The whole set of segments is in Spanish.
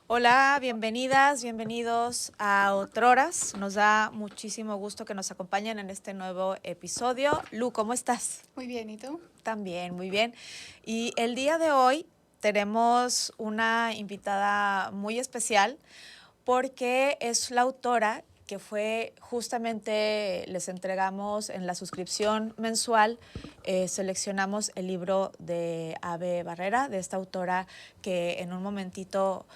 Hola, bienvenidas, bienvenidos a Otroras. Nos da muchísimo gusto que nos acompañen en este nuevo episodio. Lu, ¿cómo estás? Muy bien, ¿y tú? También, muy bien. Y el día de hoy tenemos una invitada muy especial porque es la autora que fue justamente, les entregamos en la suscripción mensual, seleccionamos el libro de Ave Barrera, de esta autora que en un momentito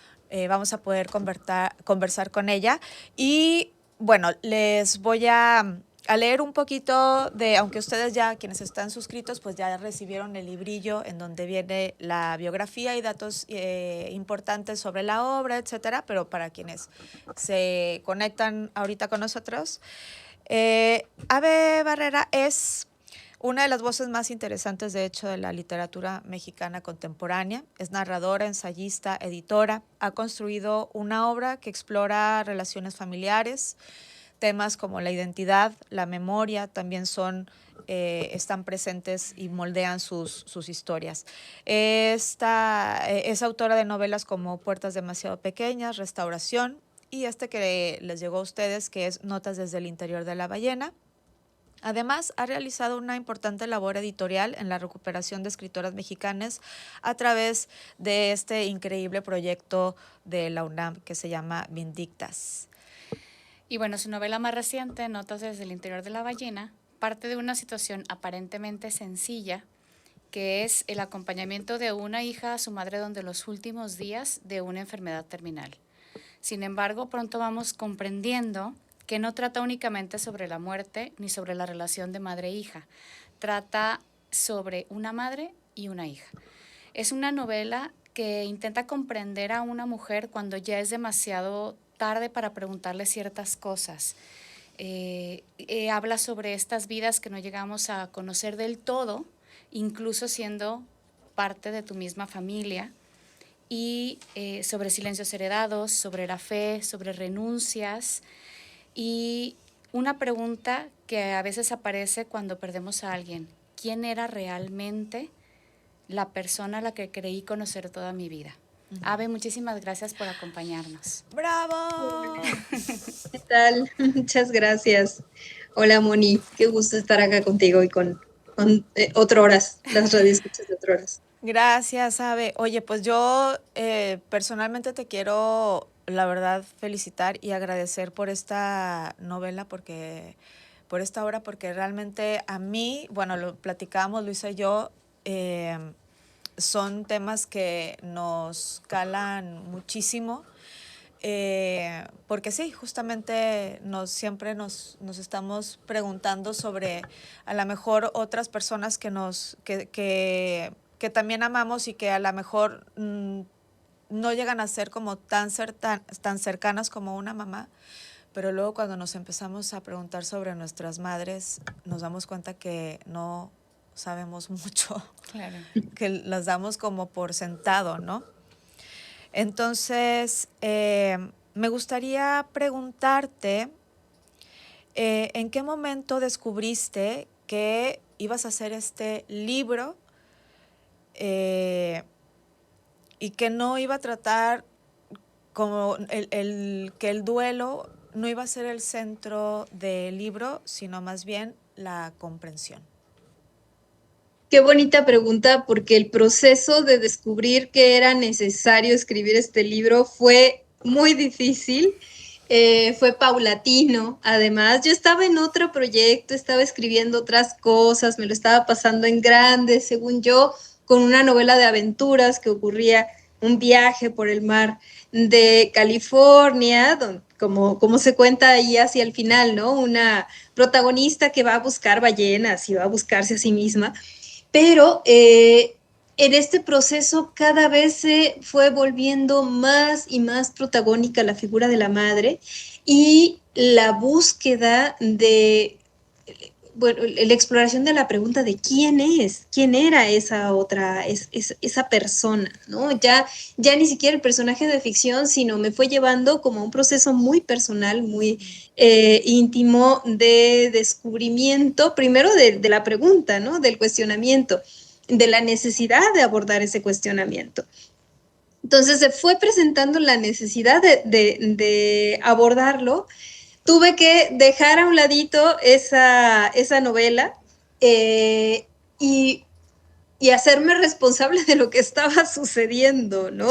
vamos a poder conversar con ella. Y bueno, les voy a leer un poquito de, aunque ustedes ya, quienes están suscritos, pues ya recibieron el librillo en donde viene la biografía y datos importantes sobre la obra, etcétera, pero para quienes se conectan ahorita con nosotros, Ave Barrera es una de las voces más interesantes, de hecho, de la literatura mexicana contemporánea. Es narradora, ensayista, editora. Ha construido una obra que explora relaciones familiares, temas como la identidad, la memoria, también están presentes y moldean sus historias. Es autora de novelas como Puertas demasiado pequeñas, Restauración, y este que les llegó a ustedes, que es Notas desde el interior de la ballena. Además, ha realizado una importante labor editorial en la recuperación de escritoras mexicanas a través de este increíble proyecto de la UNAM que se llama Vindictas. Y bueno, su novela más reciente, Notas desde el interior de la ballena, parte de una situación aparentemente sencilla, que es el acompañamiento de una hija a su madre durante los últimos días de una enfermedad terminal. Sin embargo, pronto vamos comprendiendo que no trata únicamente sobre la muerte ni sobre la relación de madre e hija, trata sobre una madre y una hija. Es una novela que intenta comprender a una mujer cuando ya es demasiado tarde para preguntarle ciertas cosas. Habla sobre estas vidas que no llegamos a conocer del todo, incluso siendo parte de tu misma familia, y sobre silencios heredados, sobre la fe, sobre renuncias y una pregunta que a veces aparece cuando perdemos a alguien: ¿quién era realmente la persona a la que creí conocer toda mi vida? Ave, muchísimas gracias por acompañarnos. ¡Bravo! ¿Qué tal? Muchas gracias. Hola Moni, qué gusto estar acá contigo y con Otroras, las radioescuchas de Otroras. Gracias, Abe. Oye, pues yo personalmente te quiero, la verdad, felicitar y agradecer por esta novela, por esta obra, porque realmente a mí, bueno, lo platicamos Luisa y yo, son temas que nos calan muchísimo. Porque sí, justamente siempre nos estamos preguntando sobre a lo mejor otras personas que también amamos y que a lo mejor no llegan a ser como tan cercanas como una mamá, pero luego cuando nos empezamos a preguntar sobre nuestras madres, nos damos cuenta que no sabemos mucho, Claro. que las damos como por sentado, ¿no? Entonces, me gustaría preguntarte, ¿en qué momento descubriste que ibas a hacer este libro eh, y que no iba a tratar como que el duelo no iba a ser el centro del libro, sino más bien la comprensión? Qué bonita pregunta, porque el proceso de descubrir que era necesario escribir este libro fue muy difícil, fue paulatino. Además, yo estaba en otro proyecto, estaba escribiendo otras cosas, me lo estaba pasando en grande, según yo, con una novela de aventuras que ocurría un viaje por el mar de California, como se cuenta ahí hacia el final, ¿no? Una protagonista que va a buscar ballenas y va a buscarse a sí misma, pero en este proceso cada vez se fue volviendo más y más protagónica la figura de la madre y la búsqueda de, bueno, la exploración de la pregunta de quién era esa otra, esa persona, ¿no? Ya ni siquiera el personaje de ficción, sino me fue llevando como un proceso muy personal, muy íntimo de descubrimiento, primero de la pregunta, ¿no? Del cuestionamiento, de la necesidad de abordar ese cuestionamiento. Entonces se fue presentando la necesidad de abordarlo. Tuve que dejar a un ladito esa novela y hacerme responsable de lo que estaba sucediendo, ¿no?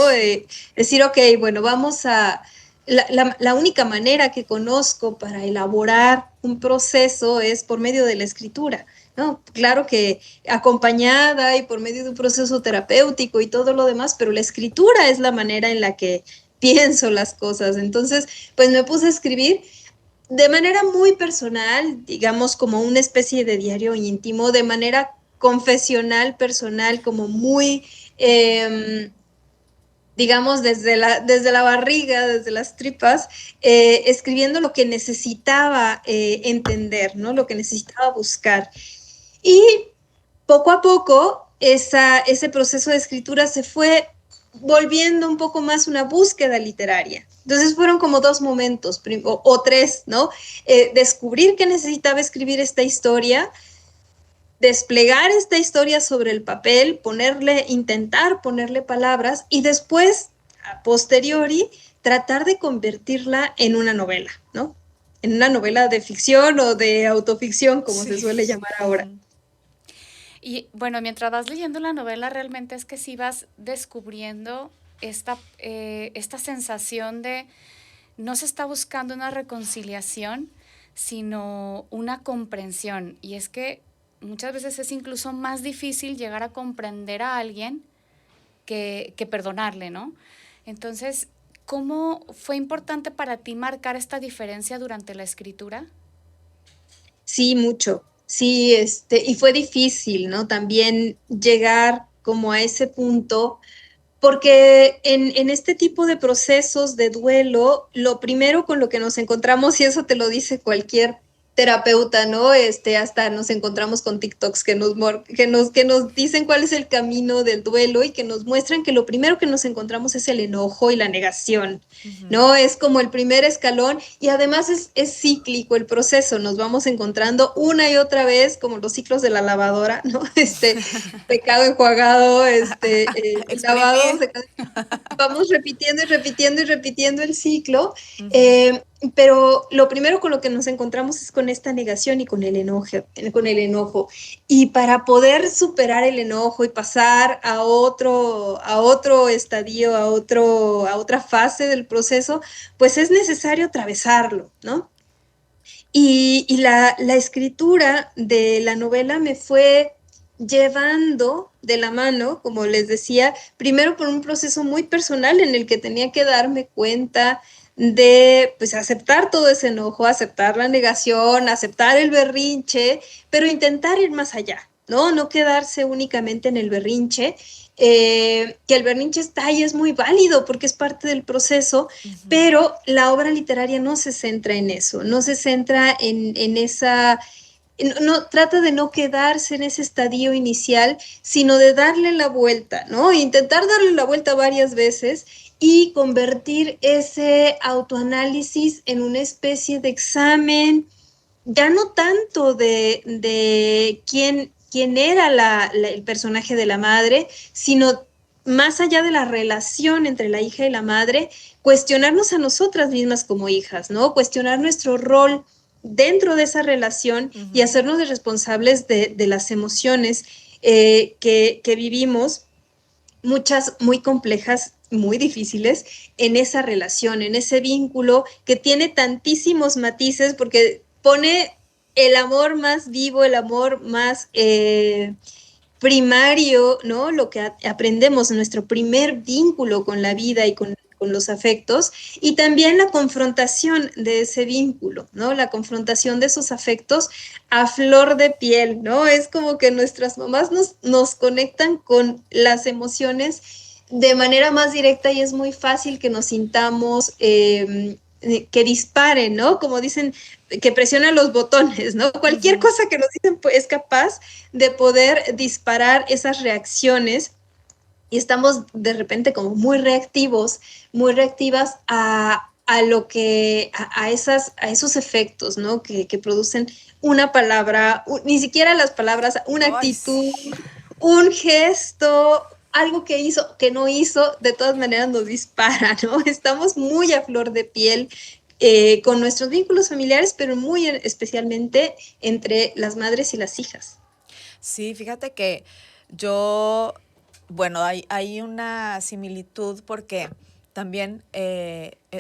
Decir, ok, bueno, vamos a... La única manera que conozco para elaborar un proceso es por medio de la escritura, ¿no? Claro que acompañada y por medio de un proceso terapéutico y todo lo demás, pero la escritura es la manera en la que pienso las cosas. Entonces, pues me puse a escribir de manera muy personal, digamos como una especie de diario íntimo, de manera confesional, personal, como muy, digamos, desde la barriga, desde las tripas, escribiendo lo que necesitaba entender, ¿no? Lo que necesitaba buscar. Y poco a poco, ese proceso de escritura se fue volviendo un poco más una búsqueda literaria. Entonces fueron como dos momentos, o tres, ¿no? Descubrir que necesitaba escribir esta historia, desplegar esta historia sobre el papel, intentar ponerle palabras y después, a posteriori, tratar de convertirla en una novela, ¿no? En una novela de ficción o de autoficción, como se suele llamar ahora. Y bueno, mientras vas leyendo la novela, realmente es que sí vas descubriendo esta sensación de no se está buscando una reconciliación, sino una comprensión. Y es que muchas veces es incluso más difícil llegar a comprender a alguien que perdonarle, ¿no? Entonces, ¿cómo fue importante para ti marcar esta diferencia durante la escritura? Sí, mucho. Sí, y fue difícil, ¿no? También llegar como a ese punto, porque en este tipo de procesos de duelo, lo primero con lo que nos encontramos, y eso te lo dice cualquier terapeuta, ¿no? Hasta nos encontramos con TikToks que nos dicen cuál es el camino del duelo y que nos muestran que lo primero que nos encontramos es el enojo y la negación, ¿no? Es como el primer escalón y además es cíclico el proceso, nos vamos encontrando una y otra vez como los ciclos de la lavadora, ¿no? Pecado enjuagado, lavado, secado, vamos repitiendo y repitiendo y repitiendo el ciclo, pero lo primero con lo que nos encontramos es con esta negación y con el enojo. Y para poder superar el enojo y pasar a otro estadio, a otra fase del proceso, pues es necesario atravesarlo, ¿no? Y la escritura de la novela me fue llevando de la mano, como les decía, primero por un proceso muy personal en el que tenía que darme cuenta de pues aceptar todo ese enojo, aceptar la negación, aceptar el berrinche, pero intentar ir más allá, ¿no? No quedarse únicamente en el berrinche, que el berrinche está y es muy válido porque es parte del proceso, pero la obra literaria no se centra en eso, no se centra en esa no, trata de no quedarse en ese estadio inicial, sino de darle la vuelta, ¿no? Intentar darle la vuelta varias veces y convertir ese autoanálisis en una especie de examen, ya no tanto de quién era el personaje de la madre, sino más allá de la relación entre la hija y la madre, cuestionarnos a nosotras mismas como hijas, ¿no? Cuestionar nuestro rol dentro de esa relación y hacernos responsables de las emociones que vivimos, muchas muy complejas, muy difíciles, en esa relación, en ese vínculo que tiene tantísimos matices porque pone el amor más vivo, el amor más primario, ¿no? Lo que aprendemos, nuestro primer vínculo con la vida y con los afectos, y también la confrontación de ese vínculo, ¿no? La confrontación de esos afectos a flor de piel, ¿no? Es como que nuestras mamás nos conectan con las emociones de manera más directa y es muy fácil que nos sintamos que disparen, ¿no? Como dicen, que presionan los botones, ¿no? Cualquier cosa que nos dicen pues, es capaz de poder disparar esas reacciones y estamos de repente como muy reactivos, muy reactivas a lo que, a esos efectos, ¿no? Que producen una palabra, ni siquiera las palabras, una actitud, un gesto, algo que hizo, que no hizo, de todas maneras nos dispara, ¿no? Estamos muy a flor de piel con nuestros vínculos familiares, pero muy especialmente entre las madres y las hijas. Sí, fíjate que yo, bueno, hay una similitud porque también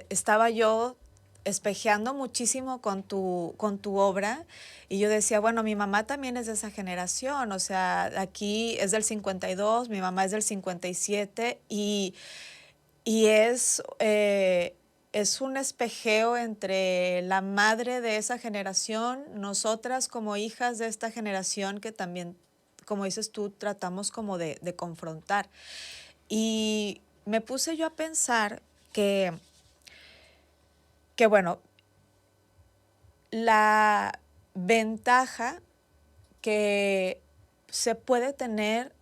estaba yo espejeando muchísimo con tu obra y yo decía, bueno, mi mamá también es de esa generación, o sea, aquí es del 52, mi mamá es del 57 y es un espejeo entre la madre de esa generación, nosotras como hijas de esta generación que también, como dices tú, tratamos como de confrontar. Y me puse yo a pensar que bueno, la ventaja que se puede tener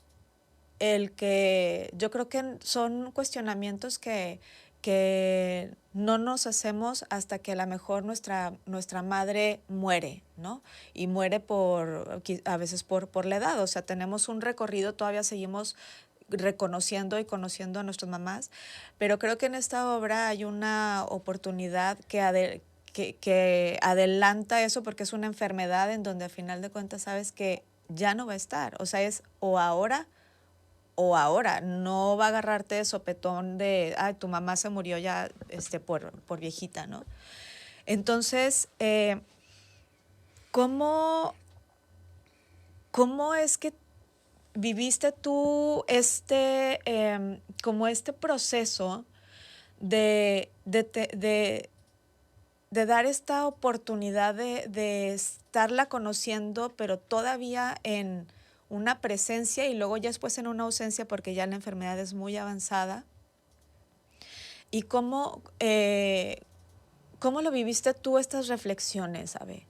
el que yo creo que son cuestionamientos que no nos hacemos hasta que a lo mejor nuestra madre muere, ¿no? Y muere a veces por la edad, o sea, tenemos un recorrido, todavía seguimos reconociendo y conociendo a nuestras mamás, pero creo que en esta obra hay una oportunidad que adelanta eso porque es una enfermedad en donde a final de cuentas sabes que ya no va a estar, o sea, es o ahora, no va a agarrarte de sopetón de, ay, tu mamá se murió ya por viejita, ¿no? Entonces, ¿cómo, ¿cómo es que viviste tú como este proceso de, de, te- de dar esta oportunidad de estarla conociendo, pero todavía en una presencia y luego ya después en una ausencia porque ya la enfermedad es muy avanzada? ¿Y cómo lo viviste tú estas reflexiones, Abe?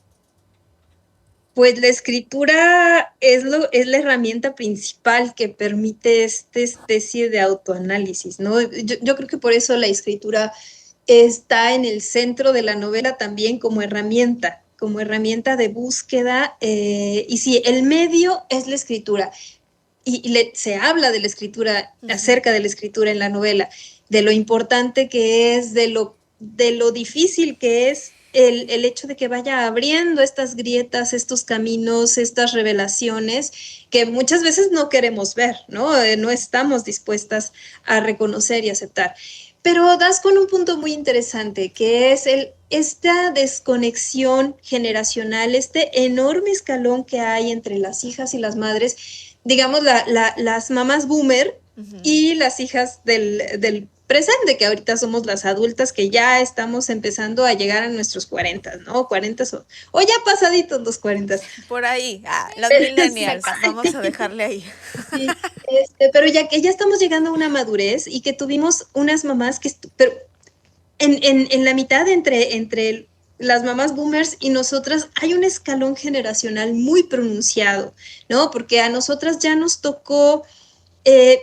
Pues la escritura es la herramienta principal que permite esta especie de autoanálisis, ¿no? Yo creo que por eso la escritura está en el centro de la novela también como herramienta de búsqueda. Y sí, el medio es la escritura. Se habla de la escritura, Uh-huh. acerca de la escritura en la novela, de lo importante que es, de lo difícil que es el hecho de que vaya abriendo estas grietas, estos caminos, estas revelaciones que muchas veces no queremos ver, ¿no? No estamos dispuestas a reconocer y aceptar. Pero das con un punto muy interesante, que es esta desconexión generacional, este enorme escalón que hay entre las hijas y las madres, digamos, las mamás boomer Uh-huh. y las hijas del presente, que ahorita somos las adultas que ya estamos empezando a llegar a nuestros 40, ¿no? 40 o ya pasaditos los 40. Por ahí, las millennials, Cerca. vamos a dejarle ahí. Sí, pero ya que ya estamos llegando a una madurez y que tuvimos unas mamás pero en la mitad entre las mamás boomers y nosotras hay un escalón generacional muy pronunciado, ¿no? Porque a nosotras ya nos tocó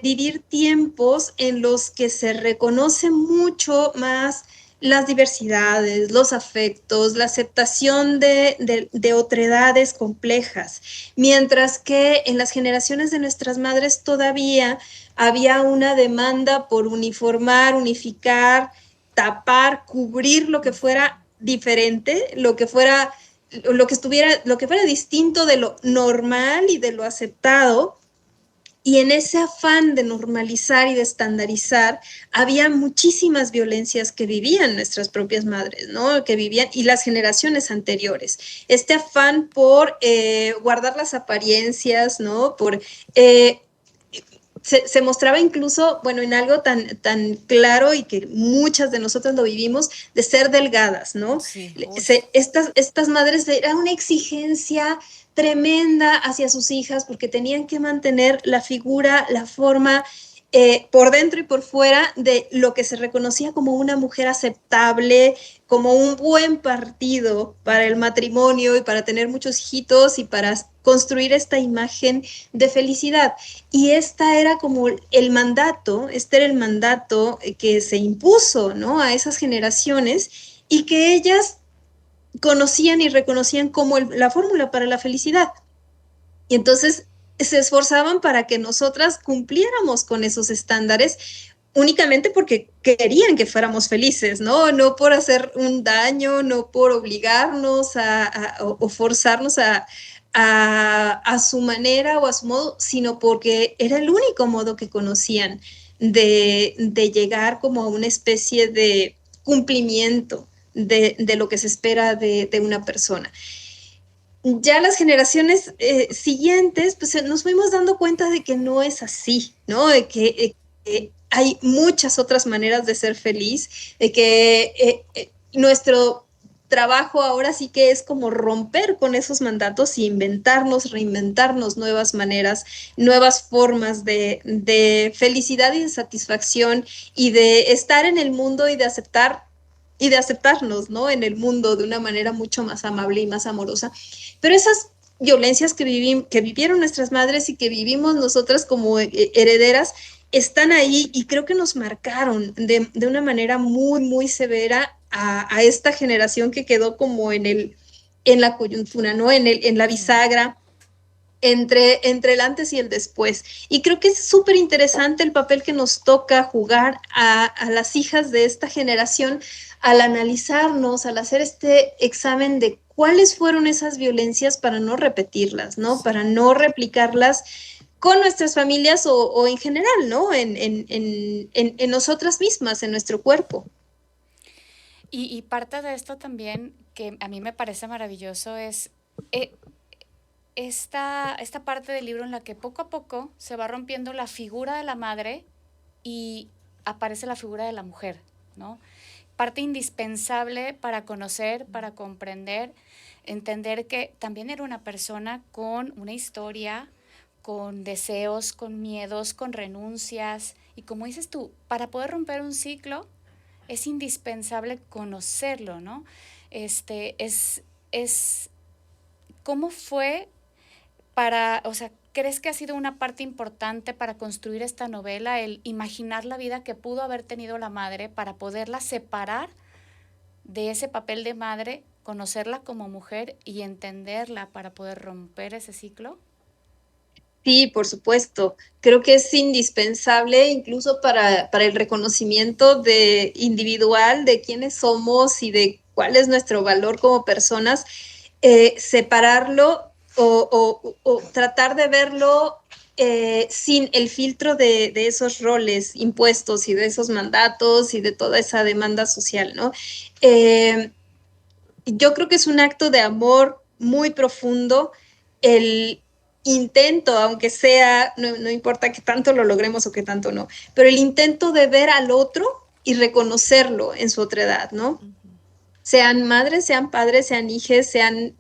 vivir tiempos en los que se reconoce mucho más las diversidades, los afectos, la aceptación de otredades complejas, mientras que en las generaciones de nuestras madres todavía había una demanda por uniformar, unificar, tapar, cubrir lo que fuera diferente, lo que fuera distinto de lo normal y de lo aceptado. Y en ese afán de normalizar y de estandarizar, había muchísimas violencias que vivían nuestras propias madres, ¿no? Que vivían, y las generaciones anteriores. Este afán por guardar las apariencias, ¿no? Se mostraba incluso, bueno, en algo tan claro y que muchas de nosotros lo vivimos, de ser delgadas, ¿no? Sí, uy. Estas madres era una exigencia tremenda hacia sus hijas porque tenían que mantener la figura, la forma, por dentro y por fuera de lo que se reconocía como una mujer aceptable, como un buen partido para el matrimonio y para tener muchos hijitos y para construir esta imagen de felicidad. Y este era el mandato que se impuso, ¿no? A esas generaciones y que ellas conocían y reconocían como la fórmula para la felicidad. Y entonces se esforzaban para que nosotras cumpliéramos con esos estándares únicamente porque querían que fuéramos felices, ¿no? No por hacer un daño, no por obligarnos o forzarnos a su manera o a su modo, sino porque era el único modo que conocían de llegar como a una especie de cumplimiento de lo que se espera de una persona. Ya las generaciones siguientes, pues nos fuimos dando cuenta de que no es así, ¿no? De que hay muchas otras maneras de ser feliz, de que nuestro trabajo ahora sí que es como romper con esos mandatos y inventarnos, reinventarnos nuevas maneras, nuevas formas de felicidad y de satisfacción y de estar en el mundo y de aceptarnos, ¿no? En el mundo de una manera mucho más amable y más amorosa. Pero esas violencias que vivieron nuestras madres y que vivimos nosotras como herederas están ahí y creo que nos marcaron de una manera muy, muy severa a esta generación que quedó como en la coyuntura, ¿no? En la bisagra, entre el antes y el después. Y creo que es súper interesante el papel que nos toca jugar a las hijas de esta generación al analizarnos, al hacer este examen de cuáles fueron esas violencias para no repetirlas, ¿no? Sí. Para no replicarlas con nuestras familias o en general, ¿no? En nosotras mismas, en nuestro cuerpo. Y parte de esto también, que a mí me parece maravilloso, es eh, esta parte del libro en la que poco a poco se va rompiendo la figura de la madre y aparece la figura de la mujer, ¿no? Parte indispensable para conocer, para comprender, entender que también era una persona con una historia, con deseos, con miedos, con renuncias. Y como dices tú, para poder romper un ciclo es indispensable conocerlo, ¿no? Es ¿cómo fue o sea, ¿crees que ha sido una parte importante para construir esta novela, el imaginar la vida que pudo haber tenido la madre para poderla separar de ese papel de madre, conocerla como mujer y entenderla para poder romper ese ciclo? Sí, por supuesto. Creo que es indispensable incluso para el reconocimiento de individual de quiénes somos y de cuál es nuestro valor como personas, separarlo o tratar de verlo sin el filtro de esos roles impuestos y de esos mandatos y de toda esa demanda social, ¿no? Eh, yo creo que es un acto de amor muy profundo el intento, aunque sea, no importa que tanto lo logremos o que tanto no, pero el intento de ver al otro y reconocerlo en su otredad, ¿no? Sean madres, sean padres, sean hijas, sean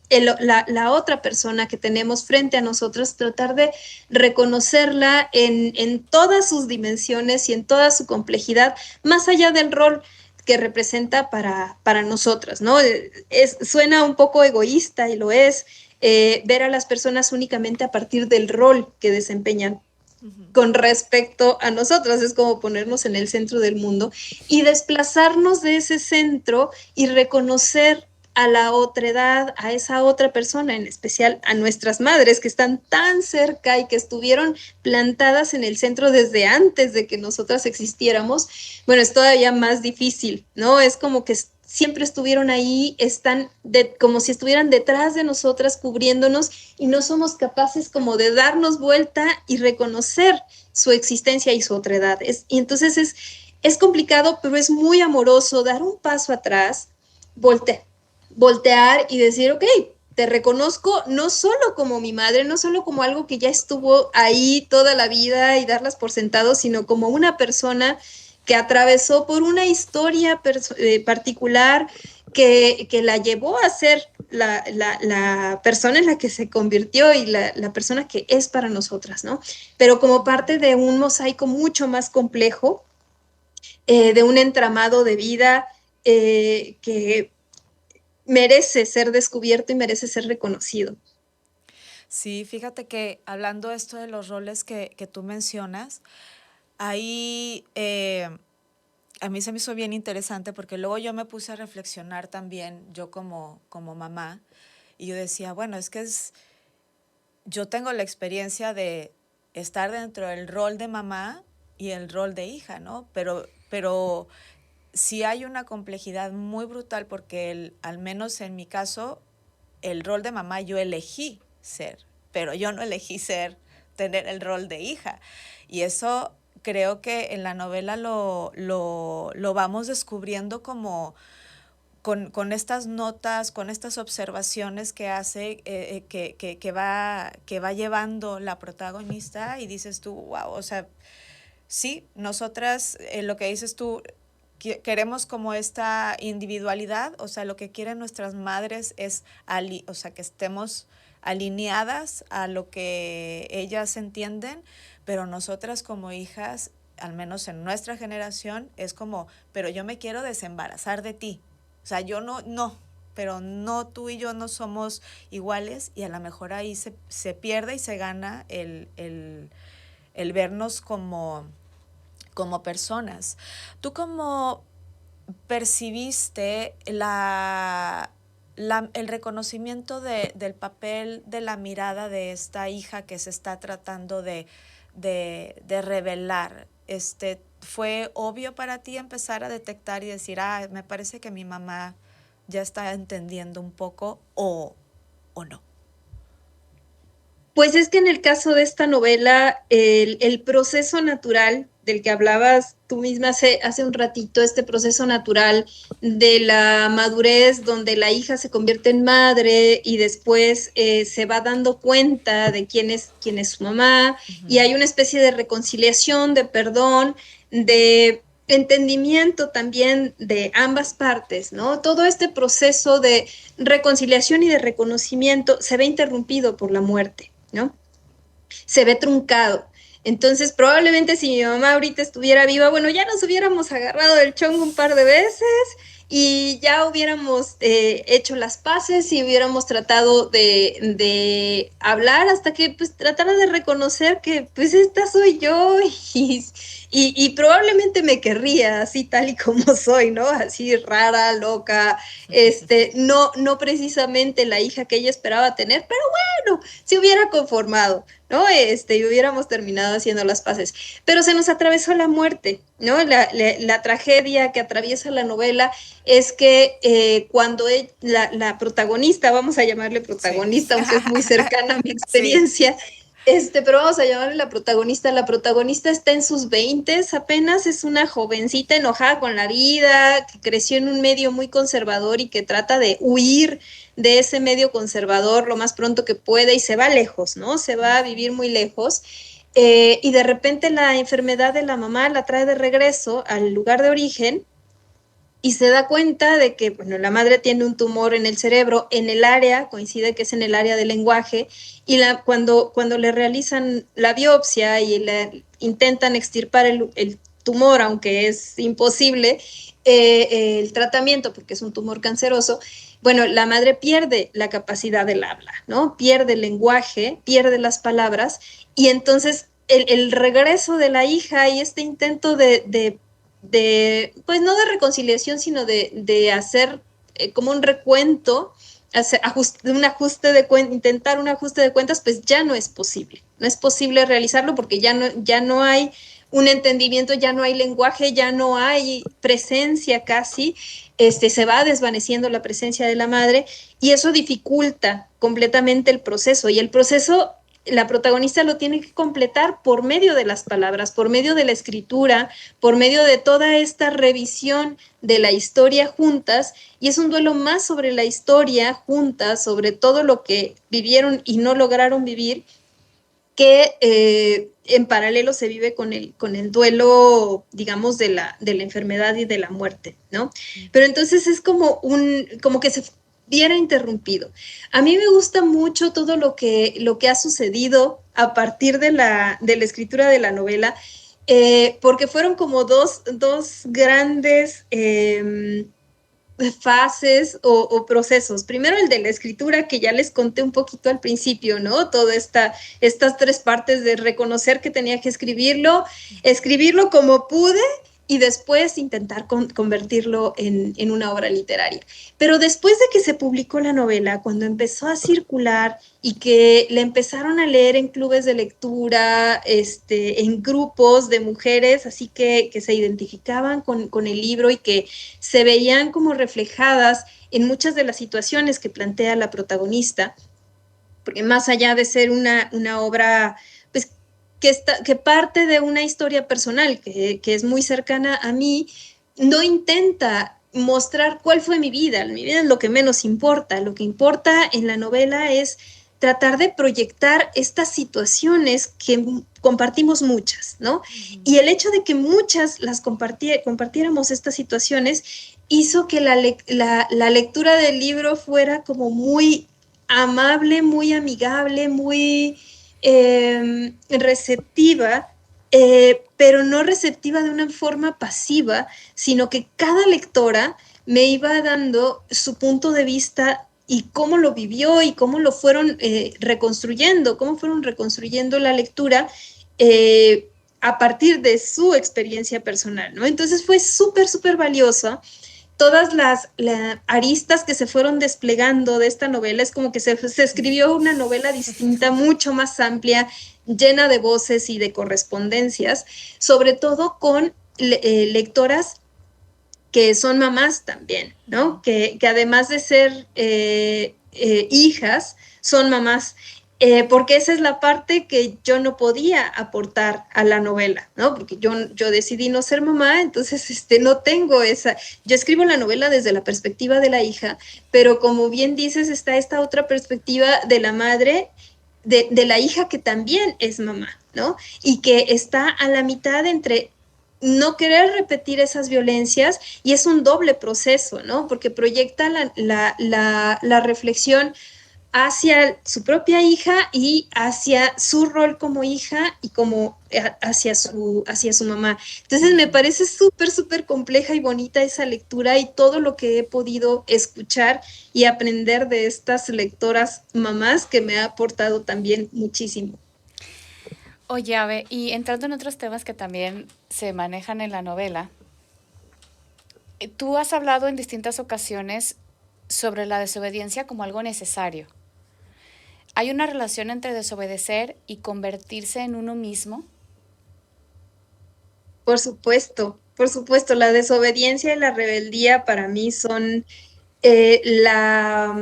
la otra persona que tenemos frente a nosotros, tratar de reconocerla en todas sus dimensiones y en toda su complejidad, más allá del rol que representa para nosotras, ¿no? Suena un poco egoísta y lo es, ver a las personas únicamente a partir del rol que desempeñan con respecto a nosotras, es como ponernos en el centro del mundo y desplazarnos de ese centro y reconocer a la otredad, a esa otra persona, en especial a nuestras madres que están tan cerca y que estuvieron plantadas en el centro desde antes de que nosotras existiéramos, bueno, es todavía más difícil, ¿no? Es como que siempre estuvieron ahí, están como si estuvieran detrás de nosotras cubriéndonos y no somos capaces como de darnos vuelta y reconocer su existencia y su otredad. Y entonces es complicado, pero es muy amoroso dar un paso atrás, voltear y decir, ok, te reconozco no solo como mi madre, no solo como algo que ya estuvo ahí toda la vida y darlas por sentado, sino como una persona que atravesó por una historia particular que la llevó a ser la persona en la que se convirtió y la persona que es para nosotras, ¿no? Pero como parte de un mosaico mucho más complejo, de un entramado de vida que merece ser descubierto y merece ser reconocido. Sí, fíjate que hablando esto de los roles que tú mencionas, ahí a mí se me hizo bien interesante porque luego yo me puse a reflexionar también, yo como mamá, y yo decía, bueno, es que yo tengo la experiencia de estar dentro del rol de mamá y el rol de hija, ¿no? Pero sí hay una complejidad muy brutal porque al menos en mi caso, el rol de mamá yo elegí ser, pero yo no elegí tener el rol de hija. Y eso creo que en la novela lo vamos descubriendo como con estas notas, con estas observaciones que hace, que va llevando la protagonista, y dices tú, wow, o sea, sí, nosotras, lo que dices tú, queremos como esta individualidad, o sea, lo que quieren nuestras madres es, o sea, que estemos alineadas a lo que ellas entienden, pero nosotras como hijas, al menos en nuestra generación, es como, pero yo me quiero desembarazar de ti. O sea, yo no, pero no, tú y yo no somos iguales, y a lo mejor ahí se pierde y se gana el vernos como personas. ¿Tú cómo percibiste el reconocimiento del papel de la mirada de esta hija que se está tratando de revelar? ¿Fue obvio para ti empezar a detectar y decir, me parece que mi mamá ya está entendiendo un poco, o no? Pues es que en el caso de esta novela, el proceso natural del que hablabas tú misma hace un ratito, este proceso natural de la madurez, donde la hija se convierte en madre y después se va dando cuenta de quién es su mamá, y hay una especie de reconciliación, de perdón, de entendimiento también de ambas partes, ¿no? Todo este proceso de reconciliación y de reconocimiento se ve interrumpido por la muerte, ¿no? Se ve truncado. Entonces, probablemente si mi mamá ahorita estuviera viva, bueno, ya nos hubiéramos agarrado del chongo un par de veces y ya hubiéramos hecho las paces y hubiéramos tratado de hablar hasta que pues tratara de reconocer que pues esta soy yo y probablemente me querría así tal y como soy, ¿no? Así rara, loca, no precisamente la hija que ella esperaba tener, pero bueno, se hubiera conformado, ¿no? Y hubiéramos terminado haciendo las paces. Pero se nos atravesó la muerte, ¿no? La tragedia que atraviesa la novela es que cuando la protagonista, vamos a llamarle protagonista, sí, aunque es muy cercana a mi experiencia, sí, pero vamos a llamarle la protagonista está en sus 20s apenas, es una jovencita enojada con la vida, que creció en un medio muy conservador y que trata de huir de ese medio conservador lo más pronto que puede y se va lejos, ¿no? Se va a vivir muy lejos. Y de repente la enfermedad de la mamá la trae de regreso al lugar de origen y se da cuenta de que, bueno, la madre tiene un tumor en el cerebro, en el área, coincide que es en el área del lenguaje, y cuando le realizan la biopsia y intentan extirpar el tumor, aunque es imposible, el tratamiento, porque es un tumor canceroso, bueno, la madre pierde la capacidad del habla, ¿no? Pierde el lenguaje, pierde las palabras, y entonces el regreso de la hija y este intento pues no de reconciliación, sino de hacer como un recuento, intentar un ajuste de cuentas, pues ya no es posible. No es posible realizarlo porque ya no hay un entendimiento, ya no hay lenguaje, ya no hay presencia casi, se va desvaneciendo la presencia de la madre y eso dificulta completamente el proceso. Y el proceso la protagonista lo tiene que completar por medio de las palabras, por medio de la escritura, por medio de toda esta revisión de la historia juntas, y es un duelo más sobre la historia juntas, sobre todo lo que vivieron y no lograron vivir, que en paralelo se vive con el duelo, digamos, de la enfermedad y de la muerte, ¿no? Pero entonces es como que se viera interrumpido. A mí me gusta mucho todo lo que ha sucedido a partir de la escritura de la novela, porque fueron como dos grandes fases o procesos. Primero el de la escritura, que ya les conté un poquito al principio, ¿no? Todas estas tres partes de reconocer que tenía que escribirlo como pude, y después intentar convertirlo en una obra literaria. Pero después de que se publicó la novela, cuando empezó a circular y que le empezaron a leer en clubes de lectura, en grupos de mujeres, así que se identificaban con el libro y que se veían como reflejadas en muchas de las situaciones que plantea la protagonista, porque más allá de ser una obra pues, que parte de una historia personal que es muy cercana a mí, no intenta mostrar cuál fue mi vida. Mi vida es lo que menos importa. Lo que importa en la novela es tratar de proyectar estas situaciones que compartimos muchas, ¿no? Y el hecho de que muchas las compartiéramos estas situaciones hizo que la lectura del libro fuera como muy amable, muy amigable, muy receptiva, pero no receptiva de una forma pasiva, sino que cada lectora me iba dando su punto de vista y cómo lo vivió y cómo lo fueron reconstruyendo, cómo fueron reconstruyendo la lectura a partir de su experiencia personal, ¿no? Entonces fue súper, súper valioso. Todas las aristas que se fueron desplegando de esta novela, es como que se escribió una novela distinta, mucho más amplia, llena de voces y de correspondencias, sobre todo con lectoras que son mamás también, ¿no? Que además de ser hijas, son mamás. Porque esa es la parte que yo no podía aportar a la novela, ¿no? Porque yo decidí no ser mamá, entonces no tengo esa. Yo escribo la novela desde la perspectiva de la hija, pero como bien dices, está esta otra perspectiva de la madre, de la hija que también es mamá, ¿no? Y que está a la mitad entre no querer repetir esas violencias y es un doble proceso, ¿no? Porque proyecta la reflexión hacia su propia hija y hacia su rol como hija y como hacia su mamá. Entonces me parece súper, súper compleja y bonita esa lectura y todo lo que he podido escuchar y aprender de estas lectoras mamás que me ha aportado también muchísimo. Oye, Ave, y entrando en otros temas que también se manejan en la novela, tú has hablado en distintas ocasiones sobre la desobediencia como algo necesario. ¿Hay una relación entre desobedecer y convertirse en uno mismo? Por supuesto, la desobediencia y la rebeldía para mí son la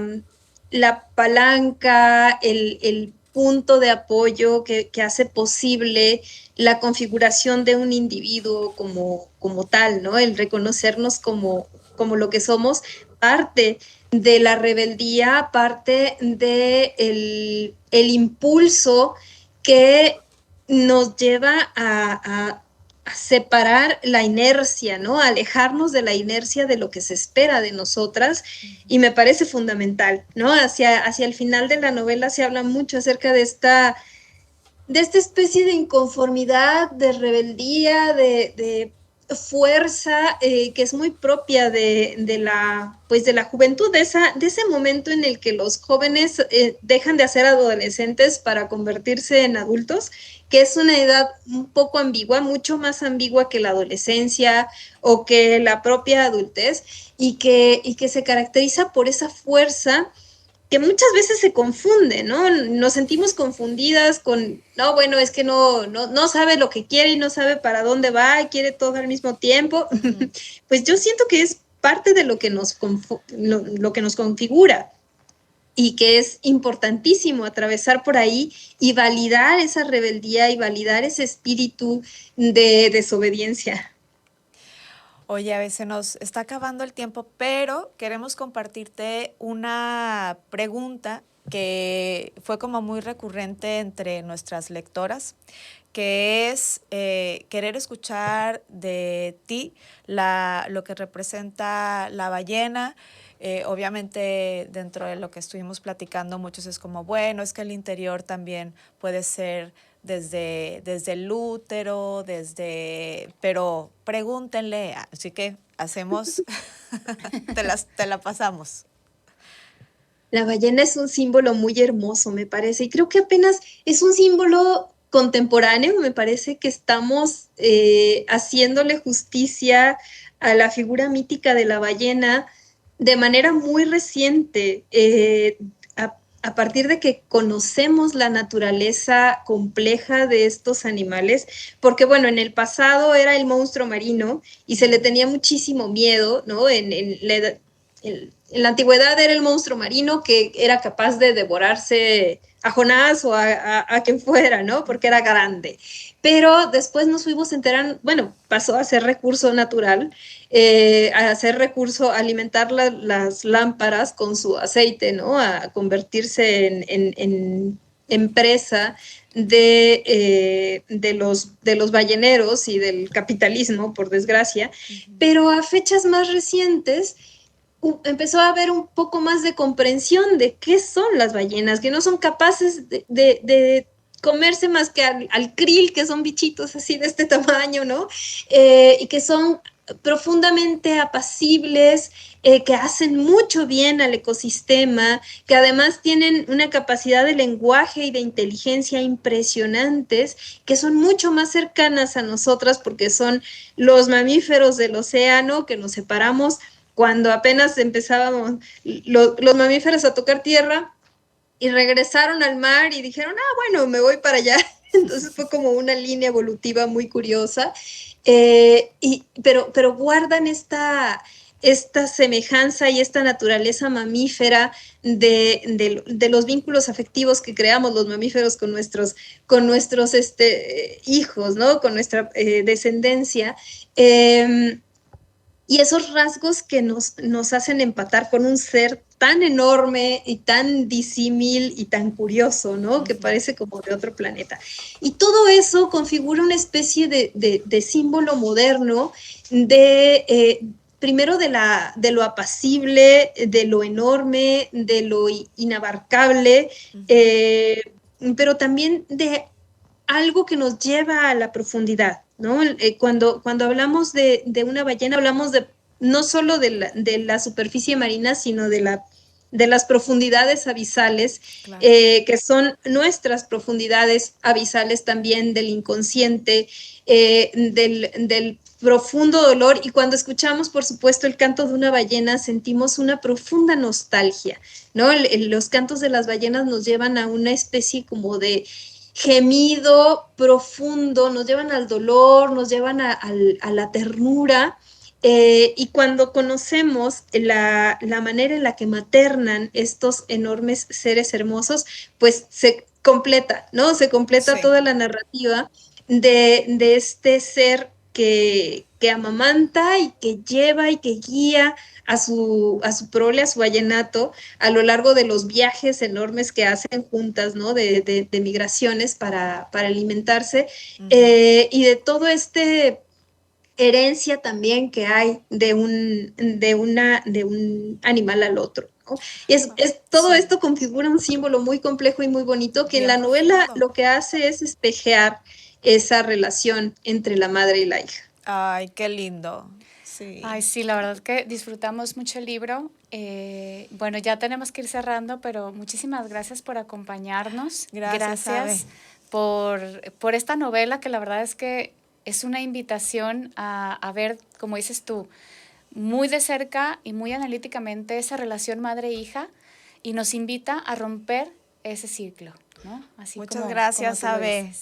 palanca, el punto de apoyo que hace posible la configuración de un individuo como tal, ¿no? El reconocernos como lo que somos, parte de la rebeldía, parte de el impulso que nos lleva a separar la inercia, ¿no? A alejarnos de la inercia de lo que se espera de nosotras y me parece fundamental, ¿no? Hacia el final de la novela se habla mucho acerca de esta especie de inconformidad, de rebeldía, de fuerza que es muy propia pues de la juventud, de ese momento en el que los jóvenes dejan de ser adolescentes para convertirse en adultos, que es una edad un poco ambigua, mucho más ambigua que la adolescencia o que la propia adultez, y que se caracteriza por esa fuerza que muchas veces se confunde, ¿no? Nos sentimos confundidas con, no, bueno, es que no sabe lo que quiere y no sabe para dónde va y quiere todo al mismo tiempo. Pues yo siento que es parte de lo que lo que nos configura y que es importantísimo atravesar por ahí y validar esa rebeldía y validar ese espíritu de desobediencia. Oye, a veces nos está acabando el tiempo, pero queremos compartirte una pregunta que fue como muy recurrente entre nuestras lectoras, que es querer escuchar de ti lo que representa la ballena. Obviamente dentro de lo que estuvimos platicando muchos es como, bueno, es que el interior también puede ser desde el útero, pero pregúntenle, así que hacemos, te la pasamos. La ballena es un símbolo muy hermoso, me parece, y creo que apenas es un símbolo contemporáneo, me parece que estamos haciéndole justicia a la figura mítica de la ballena de manera muy reciente, a partir de que conocemos la naturaleza compleja de estos animales, porque bueno, en el pasado era el monstruo marino y se le tenía muchísimo miedo, ¿no? En la antigüedad era el monstruo marino que era capaz de devorarse a Jonás o a quien fuera, ¿no? Porque era grande. Pero después nos fuimos enterando, bueno, pasó a ser recurso natural, a hacer recurso, a alimentar las lámparas con su aceite, ¿no? A convertirse en presa de los balleneros y del capitalismo, por desgracia. Pero a fechas más recientes empezó a haber un poco más de comprensión de qué son las ballenas, que no son capaces de comerse más que al krill, que son bichitos así de este tamaño, ¿no? Y que son profundamente apacibles, que hacen mucho bien al ecosistema, que además tienen una capacidad de lenguaje y de inteligencia impresionantes, que son mucho más cercanas a nosotras porque son los mamíferos del océano que nos separamos cuando apenas empezábamos los mamíferos a tocar tierra y regresaron al mar y dijeron, bueno, me voy para allá. Entonces fue como una línea evolutiva muy curiosa, pero guardan esta semejanza y esta naturaleza mamífera de los vínculos afectivos que creamos los mamíferos con nuestros hijos, ¿no? Con nuestra descendencia. Y esos rasgos que nos hacen empatar con un ser tan enorme y tan disímil y tan curioso, ¿no? Que parece como de otro planeta. Y todo eso configura una especie de símbolo moderno primero de lo apacible, de lo enorme, de lo inabarcable, pero también de algo que nos lleva a la profundidad, ¿no? Cuando hablamos de una ballena, hablamos no solo de la superficie marina, sino de las profundidades abisales, claro. Que son nuestras profundidades abisales también, del inconsciente, del profundo dolor. Y cuando escuchamos, por supuesto, el canto de una ballena, sentimos una profunda nostalgia, ¿no? Los cantos de las ballenas nos llevan a una especie como de gemido profundo, nos llevan al dolor, nos llevan a la ternura, y cuando conocemos la manera en la que maternan estos enormes seres hermosos, pues se completa, ¿no? Se completa toda la narrativa de este ser que amamanta y que lleva y que guía a su prole, a su vallenato, a lo largo de los viajes enormes que hacen juntas, ¿no? De migraciones para alimentarse, y de todo herencia también que hay de un animal al otro, ¿no? Y todo esto configura un símbolo muy complejo y muy bonito que bien en la novela profundo. Lo que hace es espejear esa relación entre la madre y la hija. Ay, qué lindo. Sí. Ay, sí, la verdad que disfrutamos mucho el libro. Bueno, ya tenemos que ir cerrando, pero muchísimas gracias por acompañarnos. Gracias por esta novela, que la verdad es que es una invitación a ver, como dices tú, muy de cerca y muy analíticamente esa relación madre-hija, y nos invita a romper ese ciclo, ¿no? Así muchas gracias, Abe.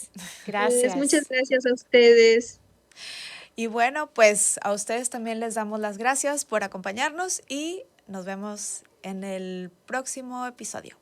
Gracias. Muchas gracias a ustedes. Y bueno, pues a ustedes también les damos las gracias por acompañarnos y nos vemos en el próximo episodio.